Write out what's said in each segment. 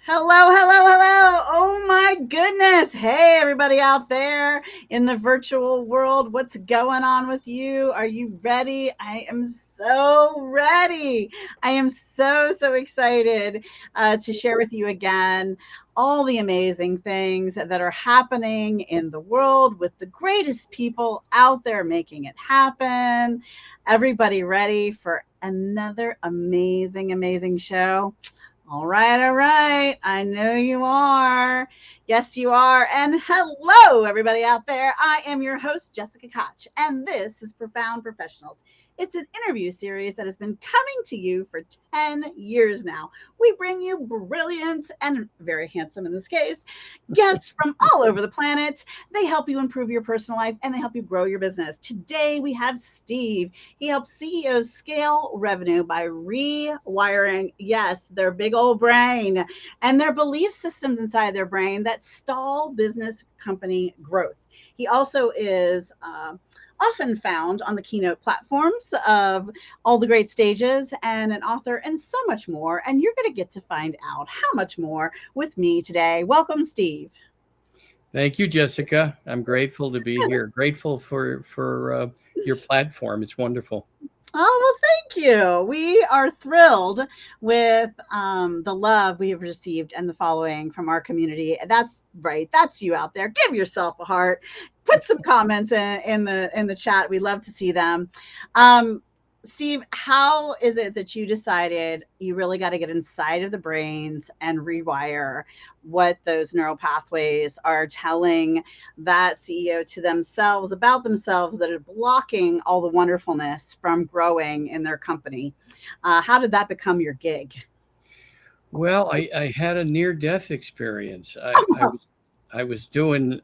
Hello, hello, hello. Oh my goodness. Hey, everybody out there in the virtual world. What's going on with you? Are you ready? I am so ready. I am so excited to share with you again all the amazing things that are happening in the world with the greatest people out there making it happen. Everybody ready for another amazing show? All right, all right. I know you are. Yes, you are. And hello, everybody out there. I am your host, Jessica Koch, and this is Profound Professionals. It's an interview series that has been coming to you for 10 years now. We bring you brilliant and very handsome, in this case, guests from all over the planet. They help you improve your personal life and they help you grow your business. Today, we have Steve. He helps CEOs scale revenue by rewiring, yes, their big old brain and their belief systems inside their brain that stall business company growth. He also is often found on the keynote platforms of all the great stages and an author and so much more. And you're going to get to find out how much more with me today. Welcome, Steve. Thank you, Jessica. I'm grateful to be here. Grateful for your platform. It's wonderful. Oh, well, thank you. We are thrilled with the love we have received and the following from our community. That's right. That's you out there. Give yourself a heart. Put some comments in the chat. We love to see them. Um, Steve, how is it that you decided you really got to get inside of the brains and rewire what those neural pathways are telling that CEO to themselves about themselves that are blocking all the wonderfulness from growing in their company? How did that become your gig? Well, I had a near-death experience. I was doing.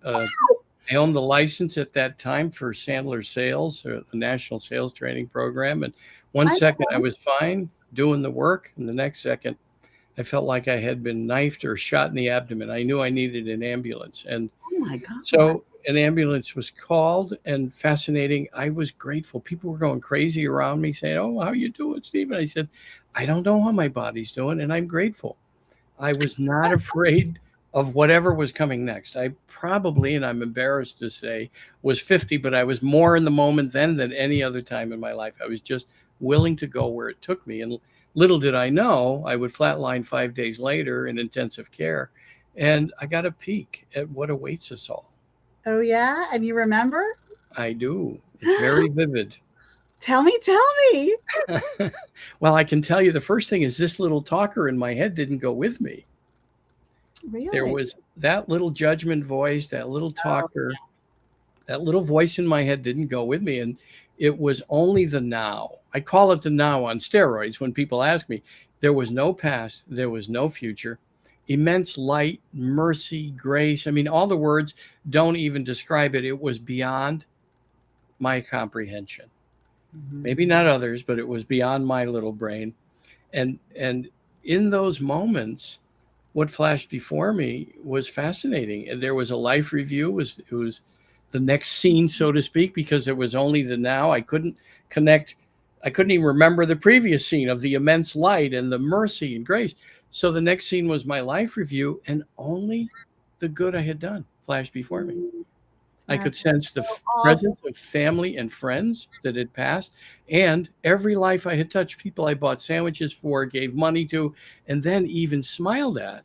I owned the license at that time for Sandler Sales, or the national sales training program. And one I second I was fine doing the work, and the next second I felt like I had been knifed or shot in the abdomen. I knew I needed an ambulance, and Oh my God. so an ambulance was called, and fascinating. I was grateful. People were going crazy around me saying, "Oh, how you doing, Steve?" And I said, "I don't know how my body's doing, and I'm grateful." I was not afraid of whatever was coming next. I probably, and I'm embarrassed to say, was 50, but I was more in the moment then than any other time in my life. I was just willing to go where it took me. And little did I know I would flatline 5 days later in intensive care. And I got a peek at what awaits us all. Oh, yeah. And you remember? I do. It's very vivid. Tell me, tell me. Well, I can tell you the first thing is this little talker in my head didn't go with me. There Really? was that little judgment voice, that little Oh, talker, that little voice in my head didn't go with me. And it was only the now. I call it the now on steroids when people ask me. There was no past, there was no future. Immense light, mercy, grace. I mean, all the words don't even describe it. It was beyond my comprehension. Maybe mhm. not others, but it was beyond my little brain. And in those moments, what flashed before me was fascinating. And there was a life review. It was the next scene, so to speak, because it was only the now. I couldn't connect. I couldn't even remember the previous scene of the immense light and the mercy and grace. So the next scene was my life review, and only the good I had done flashed before me. I could That's sense the awesome. presence of family and friends that had passed, and every life I had touched, people I bought sandwiches for, gave money to, and then even smiled at.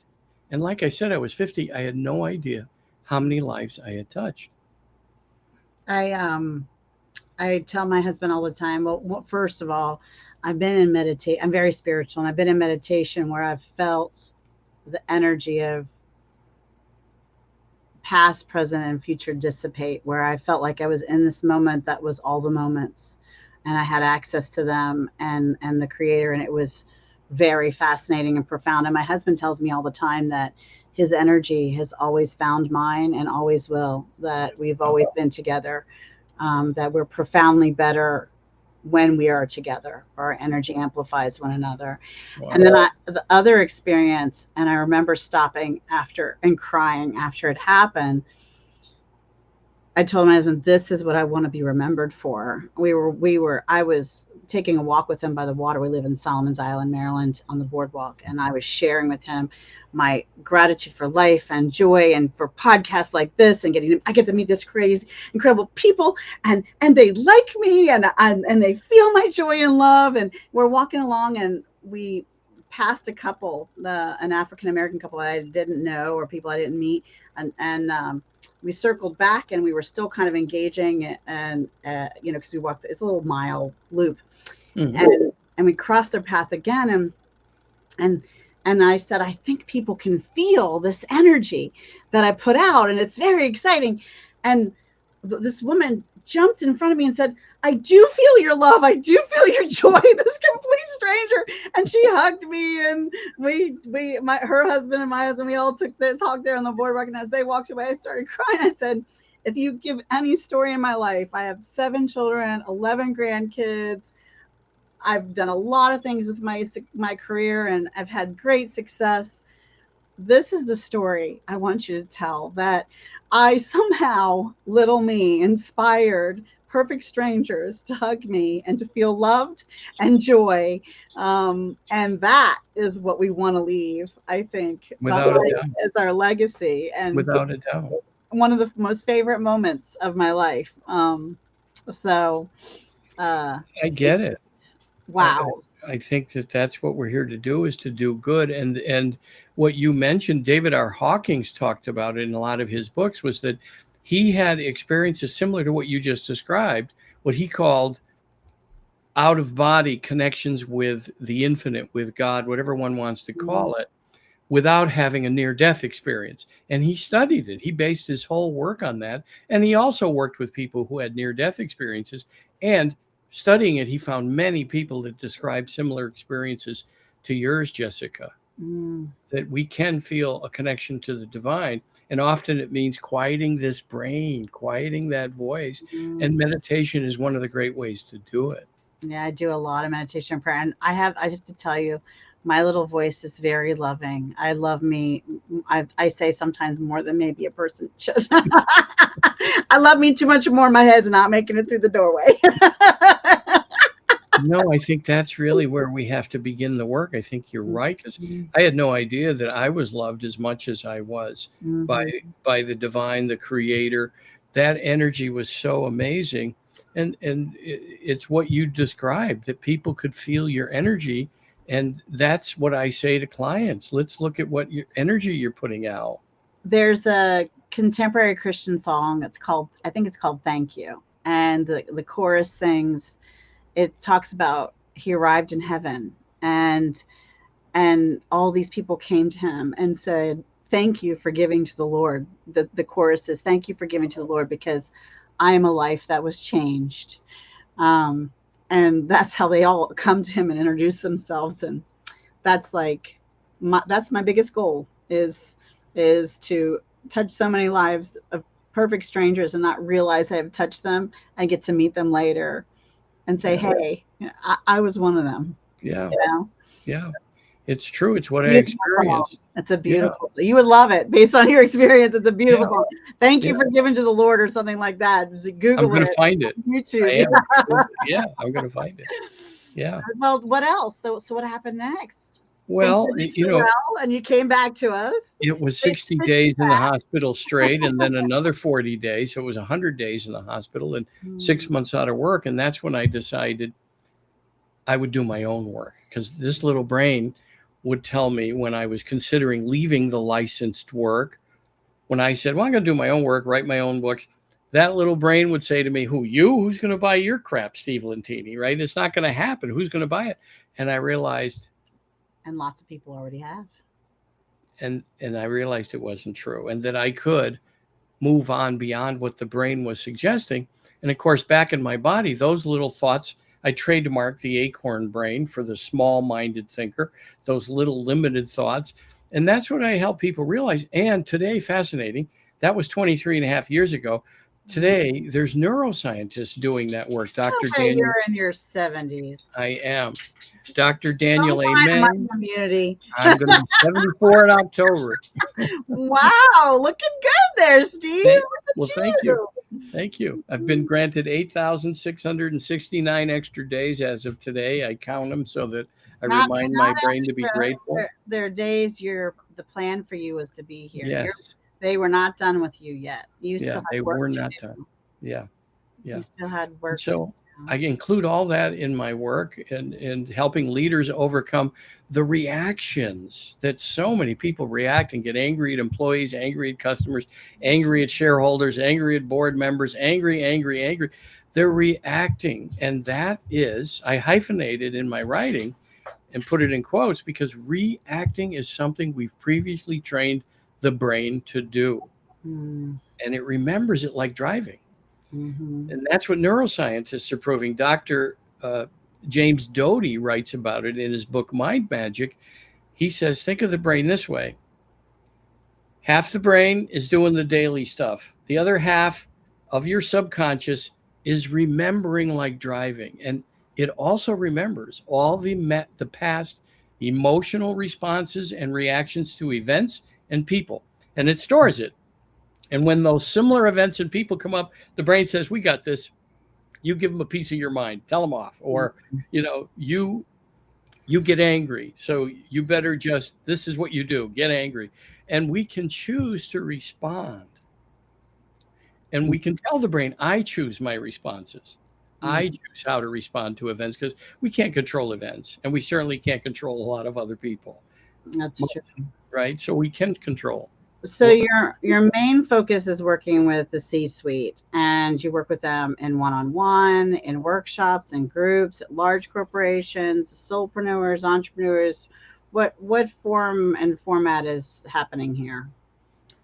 And like I said, I was 50. I had no idea how many lives I had touched. I I tell my husband all the time, well, first of all, I've been in meditate. I'm very spiritual, and I've been in meditation where I've felt the energy of past, present, and future dissipate, where I felt like I was in this moment that was all the moments, and I had access to them and the creator, and it was very fascinating and profound. And my husband tells me all the time that his energy has always found mine and always will, that we've always been together, that we're profoundly better when we are together. Our energy amplifies one another. And Wow. then the other experience, and I remember stopping after and crying after it happened, I told my husband, this is what I want to be remembered for. I was taking a walk with him by the water. We live in Solomon's Island, Maryland, on the boardwalk. And I was sharing with him my gratitude for life and joy and for podcasts like this and I get to meet this crazy, incredible people and they like me and they feel my joy and love. And we're walking along and we passed a couple, an African-American couple that I didn't know or people I didn't meet. And we circled back and we were still kind of engaging and because we walked, it's a little mile loop. Mm-hmm. And we crossed their path again and I said, I think people can feel this energy that I put out and it's very exciting. And this woman jumped in front of me and said, I do feel your love. I do feel your joy. This complete stranger. And she hugged me and her husband and my husband, we all took this talk there on the boardwalk. And as they walked away, I started crying. I said, if you give any story in my life, I have 7 children, 11 grandkids. I've done a lot of things with my career and I've had great success. This is the story I want you to tell, that I somehow, little me, inspired perfect strangers to hug me and to feel loved and joy. And that is what we want to leave, I think, without a doubt, as our legacy. And without a doubt, one of the most favorite moments of my life. I get it. Wow. I think that's what we're here to do, is to do good. And what you mentioned, David R. Hawkins talked about it in a lot of his books, was that he had experiences similar to what you just described, what he called out-of-body connections with the infinite, with God, whatever one wants to call it, without having a near-death experience. And he studied it. He based his whole work on that. And he also worked with people who had near-death experiences. And studying it, he found many people that describe similar experiences to yours, Jessica, that we can feel a connection to the divine. And often it means quieting this brain, quieting that voice. And meditation is one of the great ways to do it. Yeah, I do a lot of meditation and prayer. And I have to tell you, my little voice is very loving. I love me. I say sometimes more than maybe a person should. I love me too much more. My head's not making it through the doorway. No, I think that's really where we have to begin the work. I think you're right, because I had no idea that I was loved as much as I was by the divine, the creator. That energy was so amazing. And it's what you described, that people could feel your energy. And that's what I say to clients. Let's look at what your energy you're putting out. There's a contemporary Christian song that's called, I think it's called Thank You. And the chorus sings, it talks about he arrived in heaven and all these people came to him and said, thank you for giving to the Lord. The chorus is, thank you for giving to the Lord, because I am a life that was changed. And that's how they all come to him and introduce themselves. And that's like, that's my biggest goal, is to touch so many lives of perfect strangers and not realize I have touched them and get to meet them later and say, hey, I was one of them. Yeah. You know? Yeah. It's true. It's what I experienced. It's a beautiful, you would love it based on your experience. It's a beautiful, thank you for giving to the Lord, or something like that. Google I'm going to find it. YouTube. I'm going to find it. Yeah. Well, what else? So what happened next? Well, and you came back to us. It was 60 days in the hospital straight, and then another 40 days. So it was 100 days in the hospital and 6 months out of work. And that's when I decided I would do my own work, because this little brain would tell me, when I was considering leaving the licensed work, when I said, well, I'm going to do my own work, write my own books, that little brain would say to me, who's going to buy your crap, Steve Lentini, right? It's not going to happen. Who's going to buy it? And I realized. And lots of people already have. And I realized it wasn't true, and that I could move on beyond what the brain was suggesting. And of course, back in my body, those little thoughts, I trademarked the acorn brain for the small-minded thinker, those little limited thoughts. And that's what I help people realize. And today, fascinating, that was 23 and a half years ago. Today, there's neuroscientists doing that work. Dr. Daniel. You're in your 70s. I am. Dr. Daniel Amen. My community. I'm going to be 74 in October. Wow, looking good there, Steve. Thank you. Thank you. I've been granted 8,669 extra days as of today. I count them so that I remind Not my brain to be extra. grateful. There are days the plan for you was to be here. Yes. They were not done with you yet. You still Yeah, they had work were to not done. do. Yeah. You Yeah. still had And work to so do. I include all that in my work and helping leaders overcome the reactions that so many people react and get angry at employees, angry at customers, angry at shareholders, angry at board members, angry, angry, angry. They're reacting. And that is, I hyphenated in my writing and put it in quotes because reacting is something we've previously trained the brain to do. Mm, And it remembers it like driving. mhm. And that's what neuroscientists are proving. Dr. James Doty writes about it in his book, Mind Magic. He says, think of the brain this way: half the brain is doing the daily stuff, the other half of your subconscious is remembering like driving. And it also remembers all the past emotional responses and reactions to events and people, and it stores it. And when those similar events and people come up, the brain says, we got this. You give them a piece of your mind, tell them off. Or you get angry, so you better just, this is what you do, get angry. And we can choose to respond, and we can tell the brain, I choose my responses. Mm, I choose how to respond to events, because we can't control events, and we certainly can't control a lot of other people, that's true. right? So we can control So what. your main focus is working with the C-suite, and you work with them in one-on-one, in workshops, in groups, at large corporations, solopreneurs, entrepreneurs. What form and format is happening here?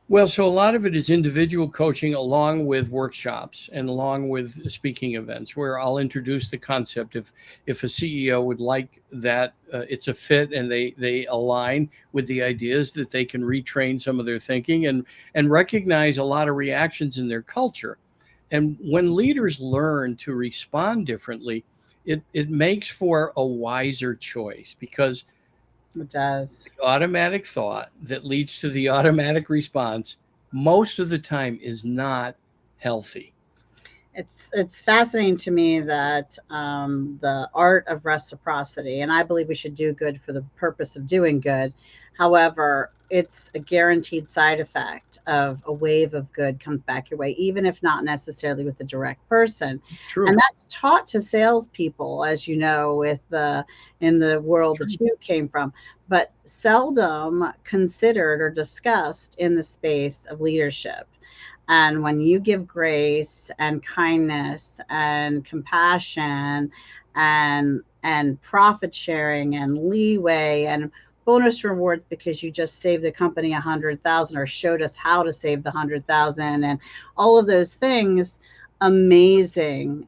Well, so a lot of it is individual coaching along with workshops and along with speaking events, where I'll introduce the concept. If a CEO would like that, it's a fit, and they align with the ideas, that they can retrain some of their thinking and recognize a lot of reactions in their culture. And when leaders learn to respond differently, it makes for a wiser choice, because It does. automatic thought that leads to the automatic response most of the time is not healthy. It's fascinating to me that the art of reciprocity, and I believe we should do good for the purpose of doing good. However, it's a guaranteed side effect of a wave of good comes back your way, even if not necessarily with a direct person. And True. that's taught to salespeople, as you know, with the in the world that True. you came from, but seldom considered or discussed in the space of leadership. And when you give grace and kindness and compassion and profit sharing and leeway and bonus rewards because you just saved the company 100,000 or showed us how to save the 100,000 and all of those things, amazing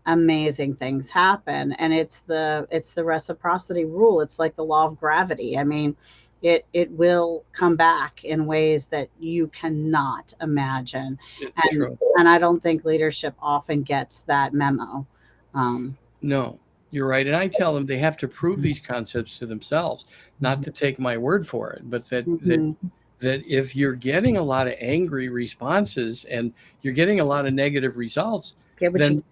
things happen. And it's the reciprocity rule. It's like the law of gravity. I mean, it will come back in ways that you cannot imagine. It's and true. and I don't think leadership often gets that memo. um, No, you're right. And I tell them they have to prove these concepts to themselves, not to take my word for it, but mhm. that if you're getting a lot of angry responses and you're getting a lot of negative results, Get what you then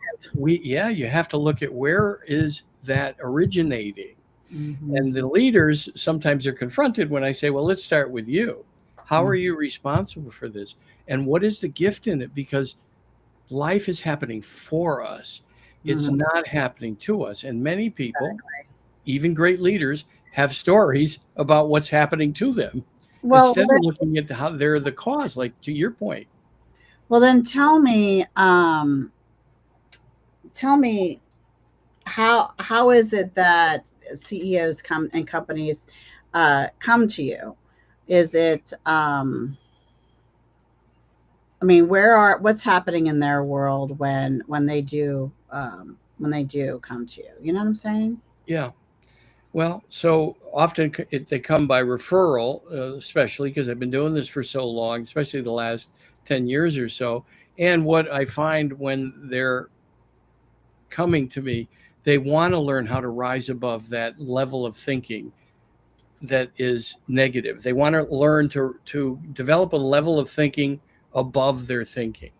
you have to look at where is that originating. mhm, And the leaders sometimes are confronted when I say, well, let's start with you. How are mhm, you responsible for this? And what is the gift in it? Because life is happening for us, it's mhm. not happening to us. And many people, Exactly. even great leaders, have stories about what's happening to them well instead of looking at how they're the cause, like to your point. then tell me how is it that CEOs come and companies come to you? Is it I mean, what's happening in their world when they do come to you? You know what I'm saying? Yeah. Well, so often they come by referral, especially because I've been doing this for so long, especially the last 10 years or so. And what I find when they're coming to me, they want to learn how to rise above that level of thinking that is negative. They want to learn to develop a level of thinking above their thinking.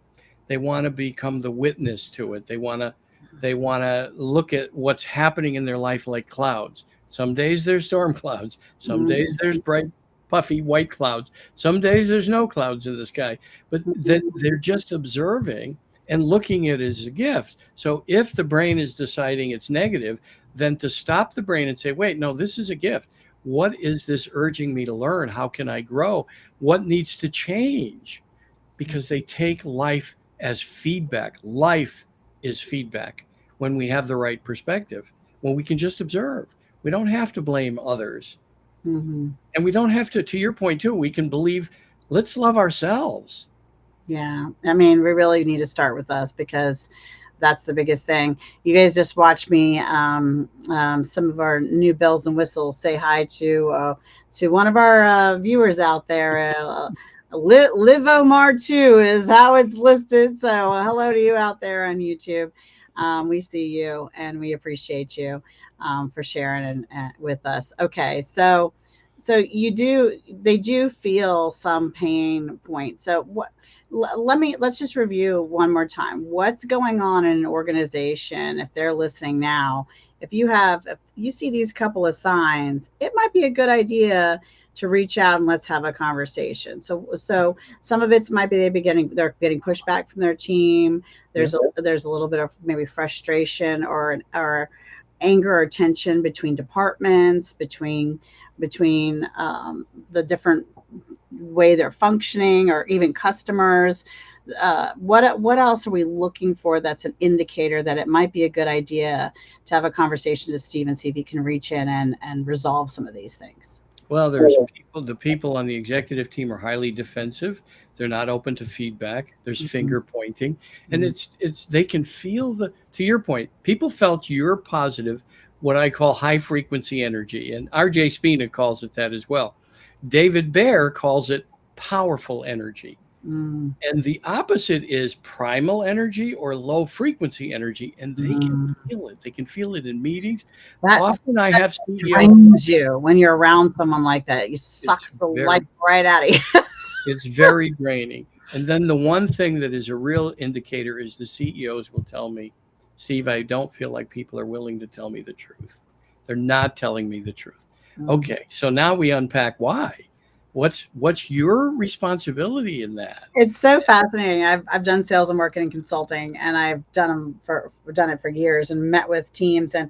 They want to become the witness to it. They want to look at what's happening in their life like clouds. Some days there's storm clouds. Some days there's bright, puffy white clouds. Some days there's no clouds in the sky. But that they're just observing and looking at it as a gift. So if the brain is deciding it's negative, then to stop the brain and say, wait, no, this is a gift. What is this urging me to learn? How can I grow? What needs to change? Because they take life as feedback. Life is feedback when we have the right perspective, when we can just observe. We don't have to blame others. Mm-hmm. And we don't have to your point too, we can believe, let's love ourselves. Yeah. I mean, we really need to start with us because that's the biggest thing. You guys just watch me. Some of our new bells and whistles say hi to one of our viewers out there. Liv Omar 2 is how it's listed. So hello to you out there on YouTube. We see you and we appreciate you for sharing with us. Okay, so they do feel some pain points. So let's just review one more time. What's going on in an organization if they're listening now? If you see these couple of signs, it might be a good idea to reach out and let's have a conversation. So some of it might be they're getting pushback from their team. There's a little bit of maybe frustration or anger or tension between departments, between the different way they're functioning, or even customers. What else are we looking for that's an indicator that it might be a good idea to have a conversation to Steve and see if he can reach in and resolve some of these things? Well, the people on the executive team are highly defensive. They're not open to feedback. There's finger pointing, and they can feel to your point, people felt your positive, what I call high frequency energy. And RJ Spina calls it that as well. David Baer calls it powerful energy. And the opposite is primal energy or low frequency energy. And they can feel it. They can feel it in meetings. Often I have CEOs. Drains you when you're around someone like that. It sucks the life right out of you. It's very draining. And then the one thing that is a real indicator is the CEOs will tell me, Steve, I don't feel like people are willing to tell me the truth. They're not telling me the truth. Okay, so now we unpack why. What's your responsibility in that? It's so fascinating. I've done sales and marketing consulting, and I've done it for years and met with teams, and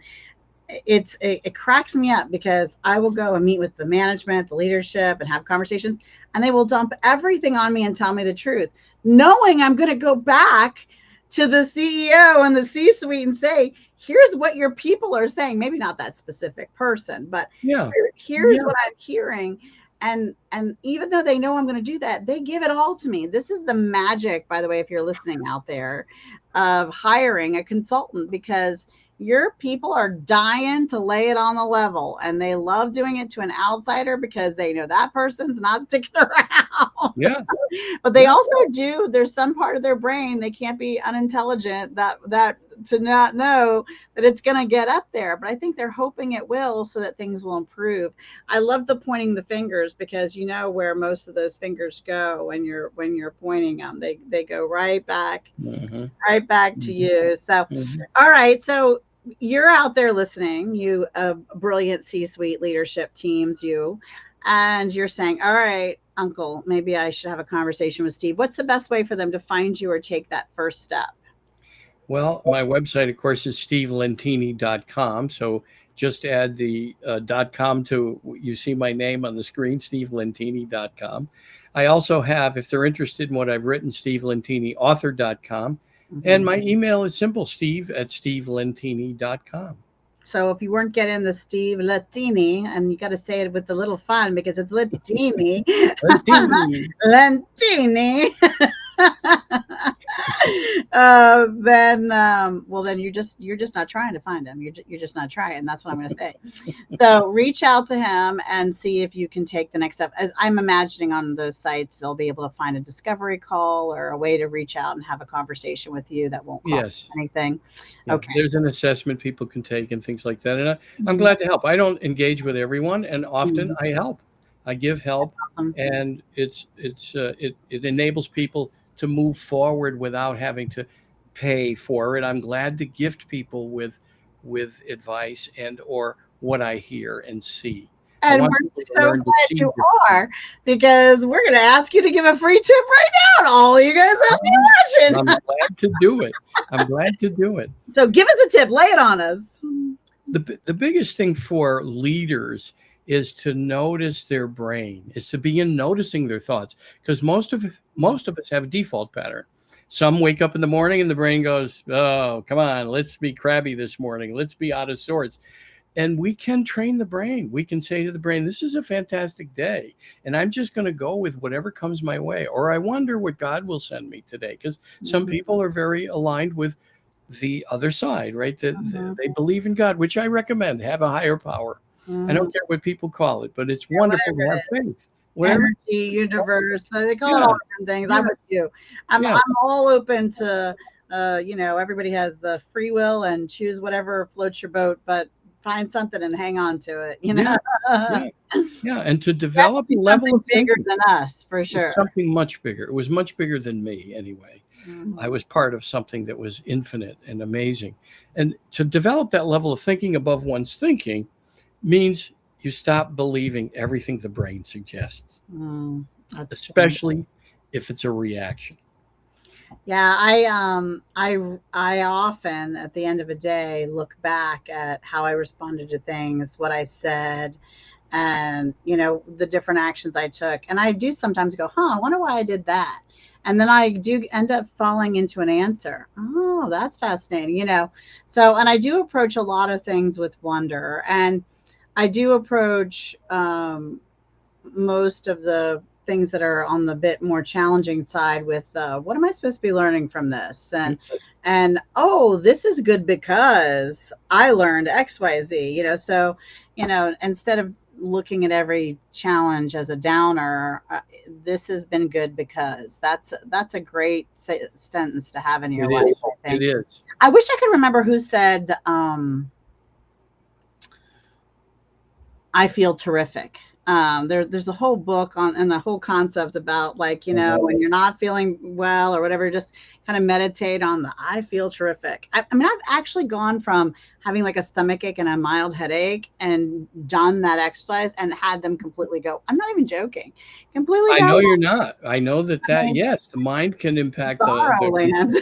it cracks me up because I will go and meet with the management, the leadership, and have conversations, and they will dump everything on me and tell me the truth, knowing I'm going to go back to the CEO and the C-suite and say, here's what your people are saying. Maybe not that specific person, but here's what I'm hearing. And even though they know I'm going to do that, they give it all to me. This is the magic, by the way, if you're listening out there, of hiring a consultant, because your people are dying to lay it on the level, and they love doing it to an outsider because they know that person's not sticking around. Yeah. But they also do, there's some part of their brain, they can't be unintelligent that to not know that it's going to get up there. But I think they're hoping it will, so that things will improve. I love the pointing the fingers, because you know where most of those fingers go when you're pointing them. They go right back to you. So all right, so you're out there listening, you brilliant C-suite leadership teams, and you're saying, all right, Uncle, maybe I should have a conversation with Steve. What's the best way for them to find you or take that first step? Well, my website, of course, is stevelentini.com. So just add the .com to, you see my name on the screen, stevelentini.com. I also have, if they're interested in what I've written, stevelentiniauthor.com. And my email is simple, steve@stevelentini.com. So if you weren't getting the Steve Lentini, and you got to say it with a little fun because it's Lentini. Lentini. Then you're just not trying to find him. You're just not trying. That's what I'm going to say. So reach out to him and see if you can take the next step. As I'm imagining on those sites, they'll be able to find a discovery call or a way to reach out and have a conversation with you that won't cost anything. Yeah, okay. There's an assessment people can take and things like that. And I'm glad to help. I don't engage with everyone, and often I help. I give help, and it enables people to move forward without having to pay for it. I'm glad to gift people with advice and or what I hear and see. I And want we're people to so learn to glad see you different. are, because we're going to ask you to give a free tip right now to all of you guys out there I'm watching. glad to do it. I'm glad to do it. So give us a tip, lay it on us. The biggest thing for leaders is to notice their brain, is to begin noticing their thoughts, because most of us have a default pattern. Some wake up in the morning and the brain goes, "Oh, come on, let's be crabby this morning. Let's be out of sorts." And we can train the brain. We can say to the brain, "This is a fantastic day, and I'm just going to go with whatever comes my way." Or I wonder what God will send me today, because some Mhm, people are very aligned with the other side, right? mhm, They believe in God, which I recommend. Have a higher power. I mhm. don't care what people call it, but it's Yeah, wonderful whatever to it have is. faith. Whatever. Energy, universe, they call it all Yeah, different things. yeah, I'm with you. yeah. I'm all open to, everybody has the free will and choose whatever floats your boat, but find something and hang on to it, you know? Yeah, yeah, yeah. And to That develop be a level something of bigger thinking, than us, for it's sure. something much bigger. It was much bigger than me anyway. I Mhm. was part of something that was infinite and amazing. And to develop that level of thinking above one's thinking means you stop believing everything the brain suggests, That's true. especially if it's a reaction. Yeah, I often at the end of a day look back at how I responded to things, what I said, and the different actions I took. And I do sometimes go, "Huh, I wonder why I did that." And then I do end up falling into an answer. Oh, that's fascinating, So, and I do approach a lot of things with wonder, and I do approach most of the things that are on the bit more challenging side with what am I supposed to be learning from this, and oh, this is good because I learned XYZ, so instead of looking at every challenge as a downer, this has been good because that's a great sentence to have in your It life, is. I It think. is. I wish I could remember who said I feel terrific. There's a whole book on and the whole concept about, like, Uh-huh. when you're not feeling well or whatever, just kind of meditate on the I feel terrific. I mean, I've actually gone from having like a stomach ache and a mild headache and done that exercise and had them completely go. I'm not even joking. Completely I go. know you're not. I know that I mean, yes, the mind can impact bizarro the land.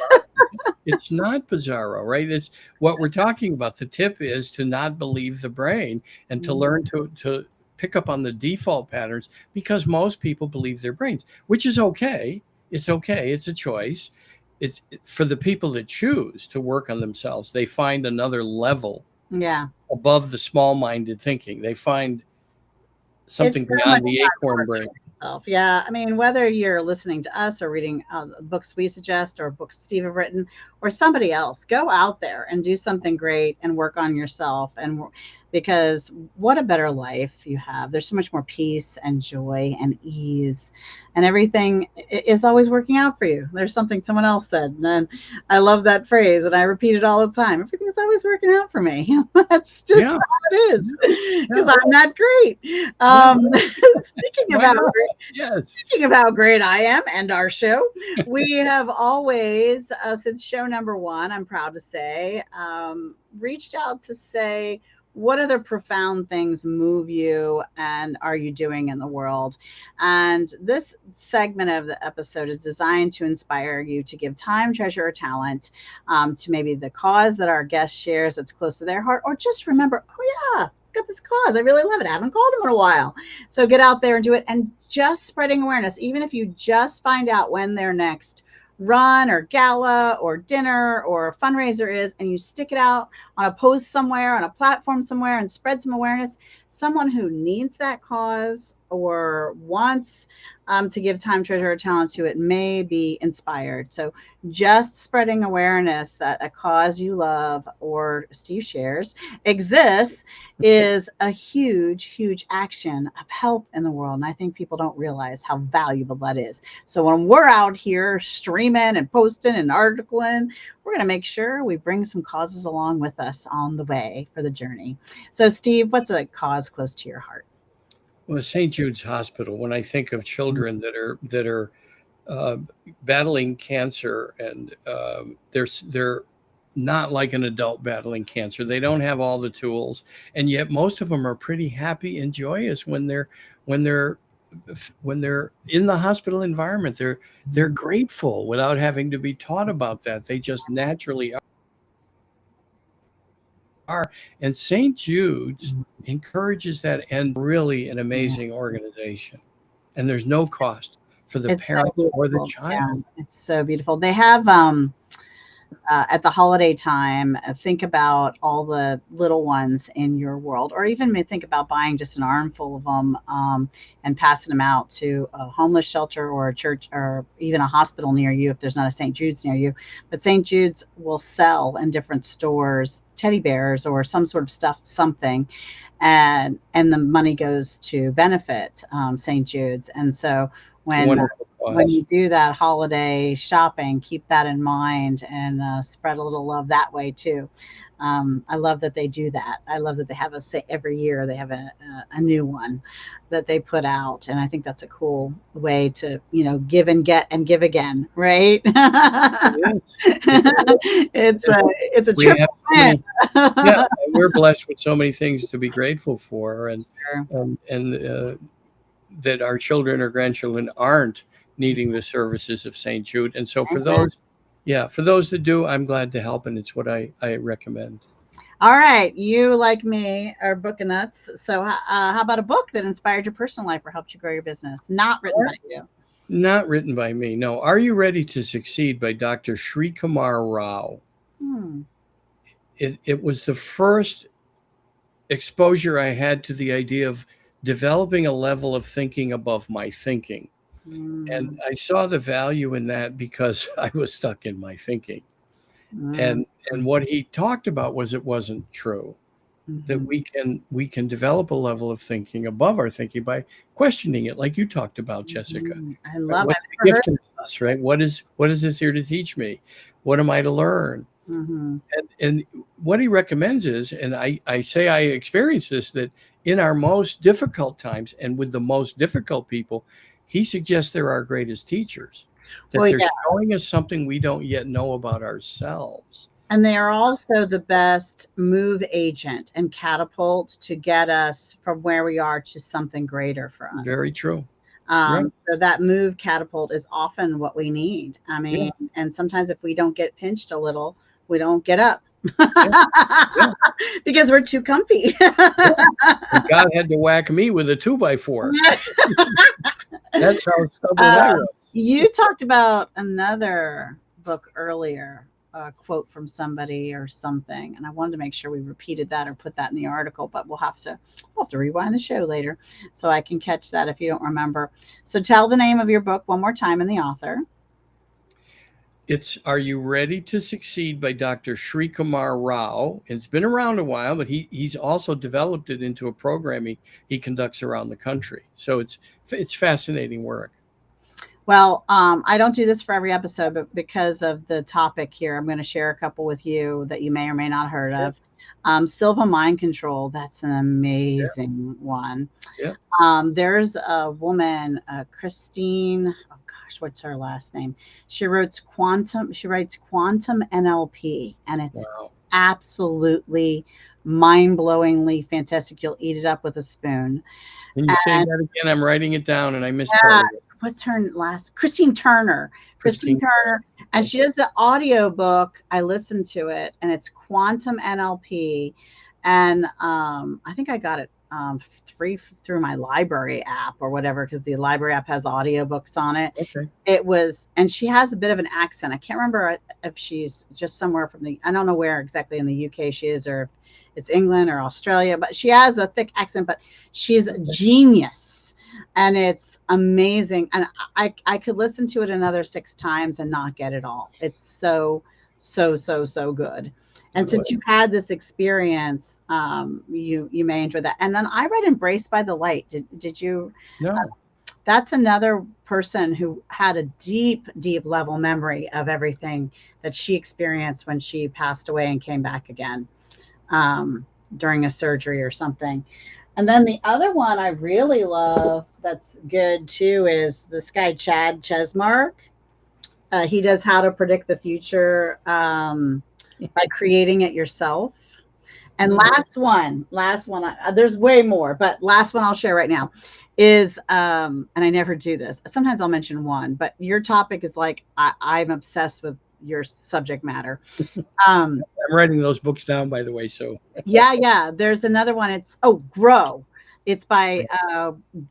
it's not bizarro, right? It's what we're talking about. The tip is to not believe the brain and to learn to pick up on the default patterns, because most people believe their brains, which is okay. It's okay. It's a choice. It's for the people that choose to work on themselves. They find another level Yeah. above the small-minded thinking. They find It's something so much beyond the fun acorn working brain. with yourself. Yeah, I mean, whether you're listening to us or reading books we suggest or books Steve have written or somebody else, go out there and do something great and work on yourself. And because what a better life you have. There's so much more peace and joy and ease, and everything is always working out for you. There's something someone else said, and I love that phrase, and I repeat it all the time. Everything's always working out for me. That's just Yeah, how it is, because yeah. I'm that great. Well, Speaking of why how not? great, Yes. speaking of how great I am and our show, we have always, since show number one, I'm proud to say, reached out to say, what other profound things move you and are you doing in the world? And this segment of the episode is designed to inspire you to give time, treasure, or talent to maybe the cause that our guest shares that's close to their heart, or just remember, oh, yeah, got this cause. I really love it. I haven't called him in a while. So get out there and do it. And just spreading awareness, even if you just find out when their next run or gala or dinner or fundraiser is, and you stick it out on a post somewhere, on a platform somewhere, and spread some awareness, someone who needs that cause or wants to give time, treasure, or talent to it may be inspired. So just spreading awareness that a cause you love or Steve shares exists is a huge, huge action of help in the world. And I think people don't realize how valuable that is. So when we're out here streaming and posting and articling, we're going to make sure we bring some causes along with us on the way for the journey. So, Steve, what's a cause close to your heart? Well, St. Jude's Hospital, when I think of children that are uh, battling cancer, and they're not like an adult battling cancer. They don't have all the tools, and yet most of them are pretty happy and joyous when they're when they're in the hospital environment. They're grateful without having to be taught about that. They just naturally are. And St. Jude's encourages that, and really an Yeah. amazing organization. And there's no cost for the It's so parents or the beautiful. Yeah, child. it's so beautiful. They have at the holiday time, think about all the little ones in your world, or even think about buying just an armful of them and passing them out to a homeless shelter or a church or even a hospital near you if there's not a St. Jude's near you. But St. Jude's will sell in different stores teddy bears or some sort of stuffed something, and the money goes to benefit St. Jude's. And so It's a when wonderful when cause. you do that holiday shopping, keep that in mind and spread a little love that way too. I love that they do that. I love that they have every year they have a new one that they put out, and I think that's a cool way to give and get and give again, right? It is. It really is. It's a We have triple so win. many, yeah, and we're blessed with so many things to be grateful for, Sure. and that our children or grandchildren aren't needing the services of St. Jude. And so for Amen. those, yeah, for those that do, I'm glad to help, and it's what I recommend. All right, you like me are book nuts. So, how about a book that inspired your personal life or helped you grow your business? Not written by you. Not written by me. No. Are You Ready to Succeed by Dr. Sri Kumar Rao. Hmm. It was the first exposure I had to the idea of developing a level of thinking above my thinking. And Mm, I saw the value in that because I was stuck in my thinking. mm, And what he talked about was it wasn't true. That mhm, we can develop a level of thinking above our thinking by questioning it, like you talked about, Jessica. mhm. I Right? love. What's I've the never heard. gift in us, right? What is this here to teach me? What am I to learn? Mhm. And what he recommends is, and I say I experience this, that in our most difficult times and with the most difficult people, he suggests they're our greatest teachers, that Well, they're yeah, showing us something we don't yet know about ourselves. and they are also the best move agent and catapult to get us from where we are to something greater for us. Very true. Right. So that move catapult is often what we need. I Yeah. mean, and sometimes if we don't get pinched a little, we don't get up Yeah. Yeah. because we're too comfy. Yeah. And God had to whack me with a 2 by 4. That's how stubborn I Uh, was. you talked about another book earlier, a quote from somebody or something, and I wanted to make sure we repeated that or put that in the article. But we'll have to rewind the show later so I can catch that if you don't remember. So tell the name of your book one more time and the author. It's Are You Ready to Succeed by Dr. Sri Kumar Rao. It's been around a while, but he's also developed it into a program he conducts around the country. So it's fascinating work. Well, I don't do this for every episode, but because of the topic here, I'm going to share a couple with you that you may or may not have heard Sure. of. Silva Mind Control, that's an Yeah. amazing one. Yeah. There's a woman, Christine. Oh gosh, what's her last name? She writes quantum. She writes quantum NLP, and it's Wow. absolutely mind-blowingly fantastic. You'll eat it up with a spoon. Can you say that again? I'm writing it down and I missed Yeah, part of it. what's her last? Christine Turner. Christine Christine. Turner, and she Okay. does the audio book. I listened to it, and it's Quantum NLP, and I think I got it free through my library app or whatever because the library app has audiobooks on it. Okay. It was, and she has a bit of an accent. I can't remember if she's just somewhere from I don't know where exactly in the UK she is, or if it's England or Australia, but she has a thick accent, but she's a Okay. genius and it's amazing. And I could listen to it another 6 times and not get it all. It's so good. And Boy. since you've had this experience, you may enjoy that. And then I read Embraced by the Light. Did you? No. That's another person who had a deep level memory of everything that she experienced when she passed away and came back again during a surgery or something. And then the other one I really love that's good too is this guy, Chad Chesmark. He does How to Predict the Future by Creating It Yourself. And last one, there's way more, but last one I'll share right now is, and I never do this. Sometimes I'll mention one, but your topic is like, I'm obsessed with your subject matter. I'm writing those books down, by the way. So Yeah. There's another one. It's Grow. It's by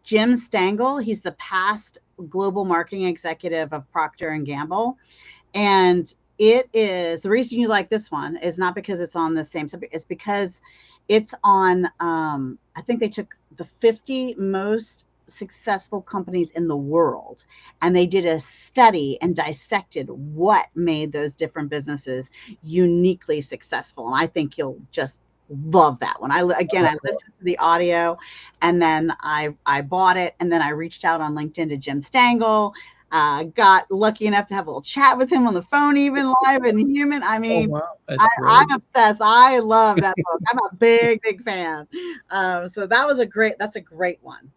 Jim Stengel. He's the past global marketing executive of Procter and Gamble, and it is the reason you like this one is not because it's on the same subject. It's because it's on. I think they took the 50 most successful companies in the world and they did a study and dissected what made those different businesses uniquely successful. And I think you'll just love that one. I listened to the audio and then I bought it, and then I reached out on LinkedIn to Jim Stengel. Got lucky enough to have a little chat with him on the phone, even live and human. I mean, wow, I'm obsessed. I love that book. I'm a big fan. So that's a great one.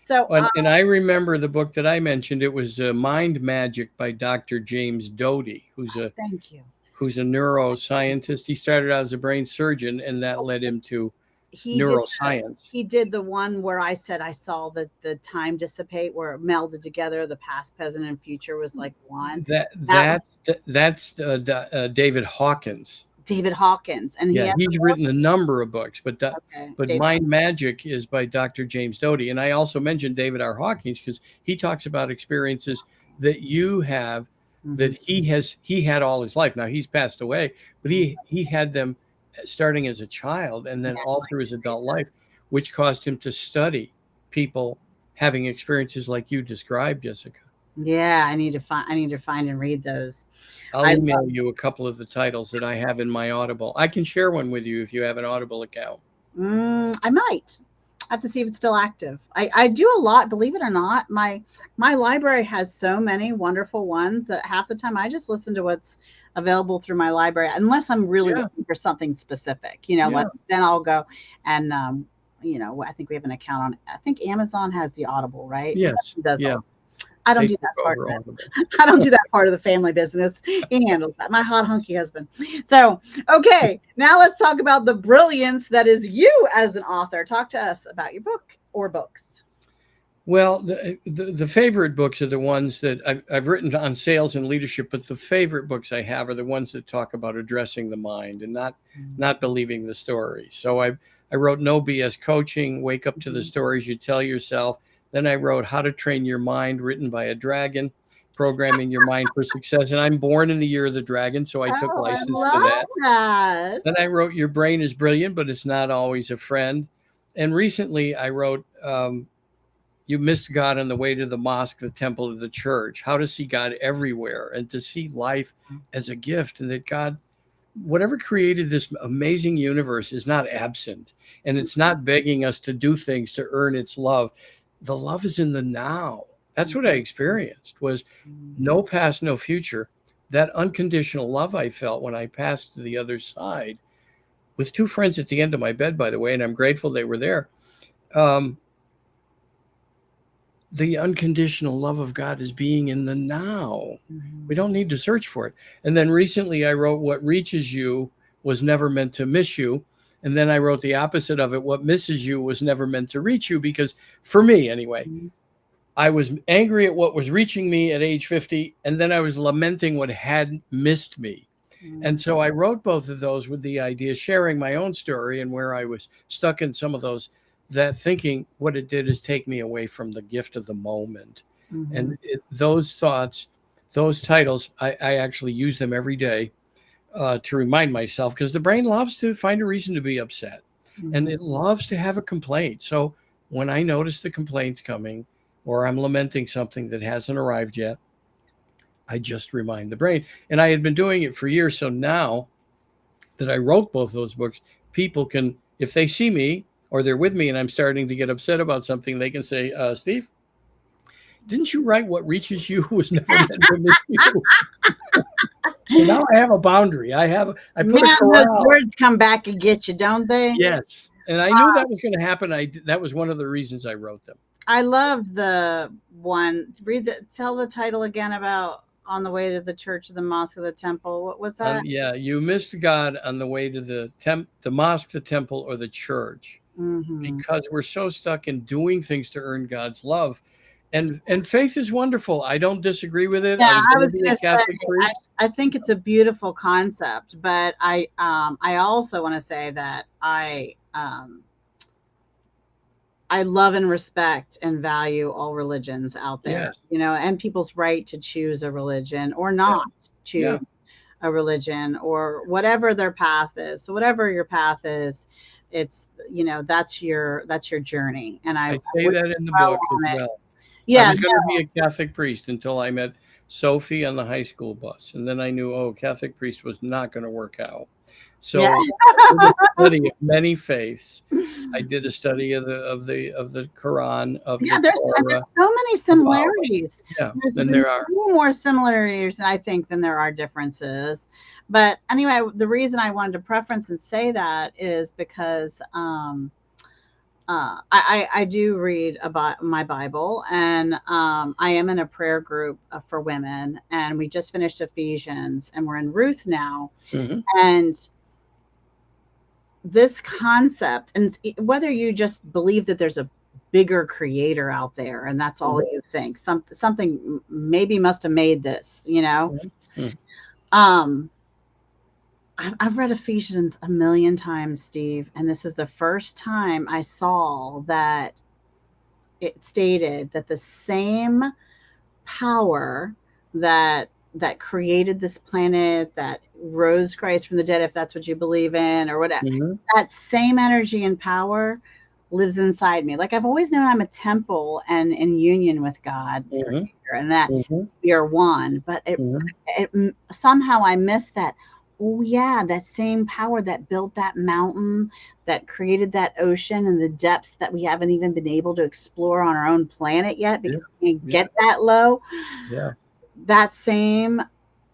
So, and I remember the book that I mentioned. It was Mind Magic by Dr. James Doty, thank you. Who's a neuroscientist. He started out as a brain surgeon, and that led him to neuroscience. He did the one where I said I saw the time dissipate, where it melded together. The past, present, and future was like one. That's David Hawkins. David Hawkins, and he's written a number of books, but Mind Magic is by Dr. James Doty. And I also mentioned David R. Hawkins because he talks about experiences that you have that he had all his life. Now he's passed away, but he had them starting as a child and then all through his adult life, which caused him to study people having experiences like you described, Jessica. Yeah, I need to find and read those. I'll email you a couple of the titles that I have in my Audible. I can share one with you if you have an Audible account. I might. I have to see if it's still active. I do a lot, believe it or not. My library has so many wonderful ones that half the time I just listen to what's available through my library, unless I'm really looking for something specific. Then I'll go and I think we have an account on. I think Amazon has the Audible, right? Yes. I don't do that part of it. I don't do that part of the family business. He handles that. My hot hunky husband. So, okay, now let's talk about the brilliance that is you as an author. Talk to us about your book or books. Well, the favorite books are the ones that I've written on sales and leadership, but the favorite books I have are the ones that talk about addressing the mind and not believing the story. So I wrote No BS Coaching, Wake Up to the Stories You Tell Yourself. Then I wrote How to Train Your Mind, written by a dragon, Programming Your Mind for Success. And I'm born in the year of the dragon, so I took license to that. Then I wrote Your Brain is Brilliant, but It's Not Always a Friend. And recently I wrote You Missed God on the Way to the Mosque, the Temple of the Church, How to See God Everywhere and to see life as a gift, and that God, whatever created this amazing universe, is not absent, and it's not begging us to do things to earn its love. The love is in the now. That's what I experienced, was no past, no future. That unconditional love I felt when I passed to the other side with two friends at the end of my bed, by the way, and I'm grateful they were there. The unconditional love of God is being in the now. We don't need to search for it. And then recently I wrote What Reaches You Was Never Meant to Miss You. And then I wrote the opposite of it. What misses you was never meant to reach you. Because for me, anyway, I was angry at what was reaching me at age 50. And then I was lamenting what had missed me. And so I wrote both of those with the idea, sharing my own story and where I was stuck in some of those, that thinking what it did is take me away from the gift of the moment. And those thoughts, those titles, I actually use them every day. To remind myself, because the brain loves to find a reason to be upset and it loves to have a complaint. So when I notice the complaints coming or I'm lamenting something that hasn't arrived yet, I just remind the brain. And I had been doing it for years. So now that I wrote both those books, people can, if they see me or they're with me and I'm starting to get upset about something, they can say, Steve, didn't you write What Reaches You Was Never Meant to Miss You? So now I have a boundary. I put a corral. Those words come back and get you, don't they? Yes. And I knew that was going to happen. That was one of the reasons I wrote them. I loved the one. Tell the title again about on the way to the church, the mosque, or the temple. What was that? Yeah, you missed God on the way to the mosque, the temple, or the church, Mm-hmm. because we're so stuck in doing things to earn God's love. And faith is wonderful. I don't disagree with it. Yeah, I was I going to was be a going to Catholic say, priest. I think it's a beautiful concept, but I also want to say that I love and respect and value all religions out there, Yes. and people's right to choose a religion or Yeah. not choose Yeah. a religion or whatever their path is. So whatever your path is, it's, that's your journey. And I I say wish that in the well book as on it. well. I Yeah, was going to be a Catholic priest until I met Sophie on the high school bus. And then I knew, Catholic priest was not going to work out. yeah. So I did a study of many faiths. I did a study of the Quran, of Yeah, the there's Torah, so many about, similarities. yeah, There's then there are. many more similarities, I think, than there are differences. But anyway, the reason I wanted to preference and say that is because I do read about my Bible, and I am in a prayer group for women, and we just finished Ephesians, and we're in Ruth now, Mhm. and this concept, and whether you just believe that there's a bigger creator out there and that's all Mhm. you think, something maybe must have made this, Mhm. Mhm. um I've read Ephesians a million times, Steve, and this is the first time I saw that it stated that the same power that created this planet, that rose Christ from the dead, if that's what you believe in, or whatever, Mhm. that same energy and power lives inside me. Like I've always known I'm a temple and in union with God, the Mhm. Creator, and that Mhm. we are one. But Mhm. it somehow I missed that. Oh yeah, that same power that built that mountain, that created that ocean and the depths that we haven't even been able to explore on our own planet yet Yeah. because we can't Yeah. get that low. Yeah. That same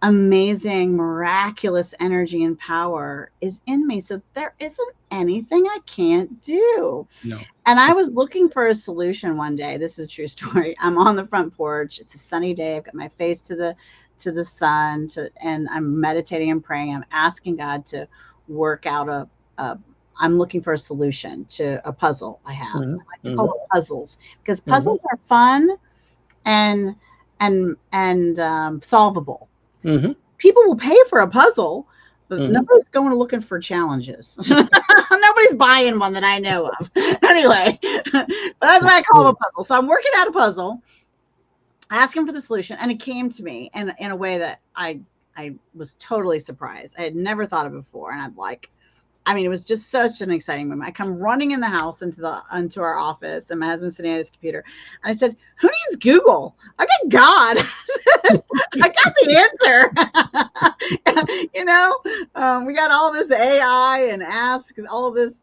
amazing, miraculous energy and power is in me. So there isn't anything I can't do. No. And I was looking for a solution one day. This is a true story. I'm on the front porch. It's a sunny day. I've got my face to the sun, and I'm meditating and praying. And I'm asking God to work out a I'm looking for a solution to a puzzle I have. Mhm. I like to call Mhm. them puzzles because Mhm. puzzles are fun and solvable. Mhm. People will pay for a puzzle, but Mhm. nobody's going looking for challenges. Nobody's buying one that I know of. Anyway, but that's why I It's call them true. a puzzle. So I'm working out a puzzle, asking for the solution, and it came to me in a way that I was totally surprised. I had never thought of it before, and I'm like, I mean, it was just such an exciting moment. I come running in the house into our office, and my husband's sitting at his computer. And I said, "Who needs Google? I got God. I got the answer." We got all this AI and Ask all this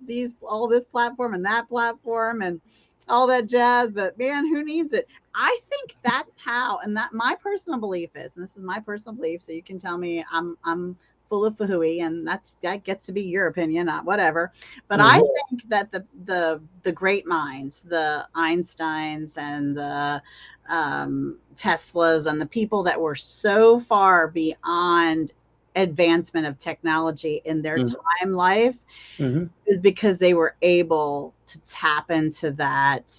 platform and that platform and all that jazz. But man, who needs it? I think that's how, and that my personal belief is, and this is my personal belief. So you can tell me I'm full of fooey, and that gets to be your opinion, not whatever. But I Mhm. think that the great minds, the Einsteins and the Teslas and the people that were so far beyond advancement of technology in their Mhm. time life Mhm. is because they were able to tap into that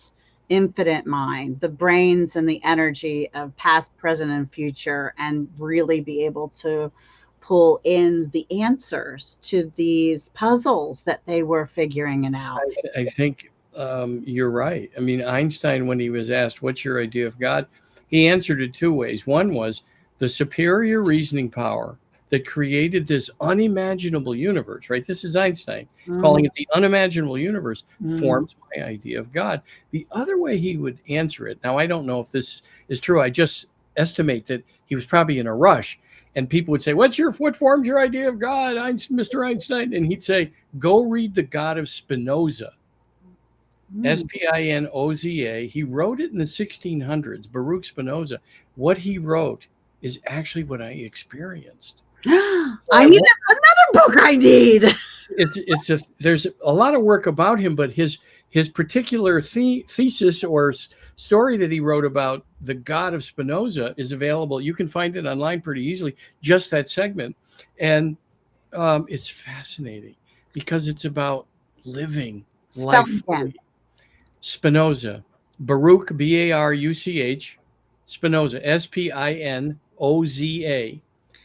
infinite mind, the brains and the energy of past, present, and future, and really be able to pull in the answers to these puzzles that they were figuring it out. I think you're right. I mean, Einstein, when he was asked, "What's your idea of God?" he answered it two ways. One was the superior reasoning power that created this unimaginable universe, right? This is Einstein Mm, calling it the unimaginable universe, mm, forms my idea of God. The other way he would answer it, now I don't know if this is true. I just estimate that he was probably in a rush. And people would say, what forms your idea of God, Mr. Einstein? And he'd say, go read The God of Spinoza, mm. Spinoza. He wrote it in the 1600s, Baruch Spinoza. What he wrote is actually what I experienced. So I I need won't, another book I need. there's a lot of work about him, but his particular thesis or story that he wrote about the God of Spinoza is available. You can find it online pretty easily, just that segment. And it's fascinating because it's about living Spell life again. fully. Spinoza, Baruch, Baruch, Spinoza, Spinoza.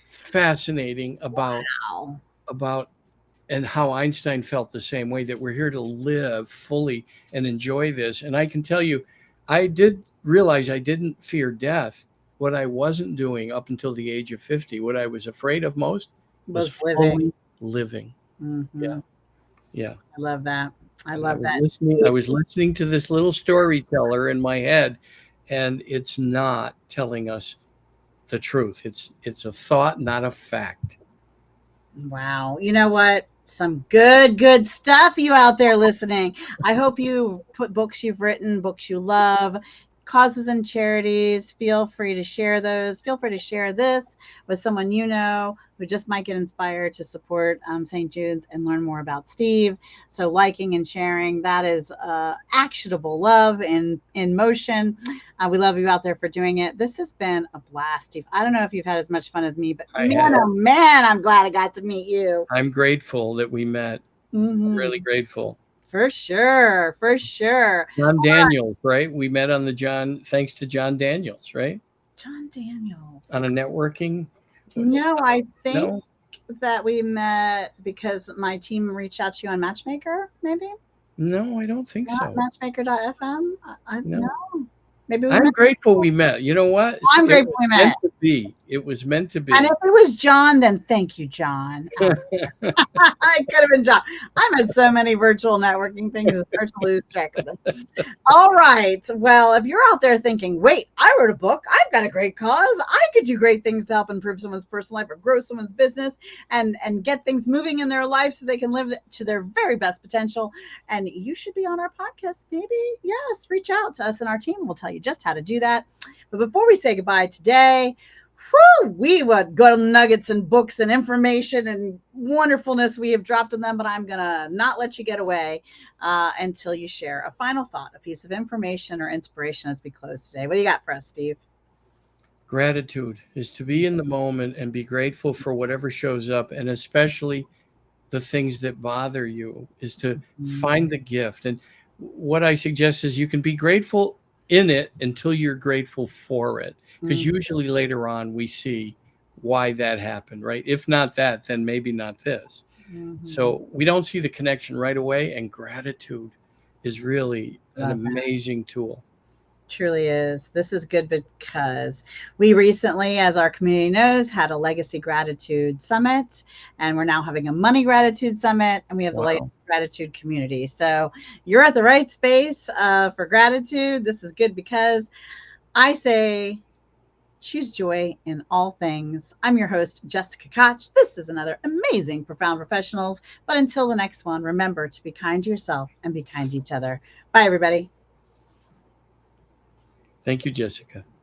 Fascinating Wow. about and how Einstein felt the same way, that we're here to live fully and enjoy this. And I can tell you, I did realize I didn't fear death. What I wasn't doing up until the age of 50, what I was afraid of most was Was living. fully living. Yeah. Hmm. Yeah. I love that. I And I love was that. listening, I was listening to this little storyteller in my head, and it's not telling us the truth. It's a thought, not a fact. Wow. You know what? Some good stuff, you out there listening. I hope you put books you've written, books you love, causes and charities. Feel free to share those. Feel free to share this with someone you know who just might get inspired to support St. Jude's and learn more about Steve. So liking and sharing, that is actionable love in motion. We love you out there for doing it. This has been a blast, Steve. I don't know if you've had as much fun as me, but I man, have. oh man, I'm glad I got to meet you. I'm grateful that we met. I'm really Hmm. grateful. For sure, for sure. John Daniels, right? We met on the John, thanks to John Daniels, right? John Daniels. On a Okay. networking. No, I think No, that we met because my team reached out to you on Matchmaker, maybe? no, I don't think Not so. Matchmaker.fm? I No. no. Maybe we I'm met. grateful we met. You know what? I'm It grateful was we meant met. to be. It was meant to And if be. it was John, then thank you, John. I could have been John. I'm at so many virtual networking things, it's hard to lose track of them. All right. Well, if you're out there thinking, wait, I wrote a book, I've got a great cause, I could do great things to help improve someone's personal life or grow someone's business and get things moving in their life so they can live to their very best potential. And you should be on our podcast, maybe. Yes, reach out to us and our team. We'll tell you just how to do that. But before we say goodbye today, whew, we would golden nuggets and books and information and wonderfulness we have dropped on them, but I'm going to not let you get away until you share a final thought, a piece of information or inspiration as we close today. What do you got for us, Steve? Gratitude is to be in the moment and be grateful for whatever shows up, and especially the things that bother you, is to find the gift. And what I suggest is you can be grateful in it until you're grateful for it, because Mm-hmm. usually later on we see why that happened, right? If not that, then maybe not this. Mm-hmm. So we don't see the connection right away, and gratitude is really an Love that. amazing tool. Truly is. This is good because we recently, as our community knows, had a legacy gratitude summit, and we're now having a money gratitude summit, and we have the legacy Wow. gratitude community. So you're at the right space for gratitude. This is good because I say choose joy in all things. I'm your host, Jessica Koch. This is another amazing Profound Professionals. But until the next one, remember to be kind to yourself and be kind to each other. Bye, everybody. Thank you, Jessica.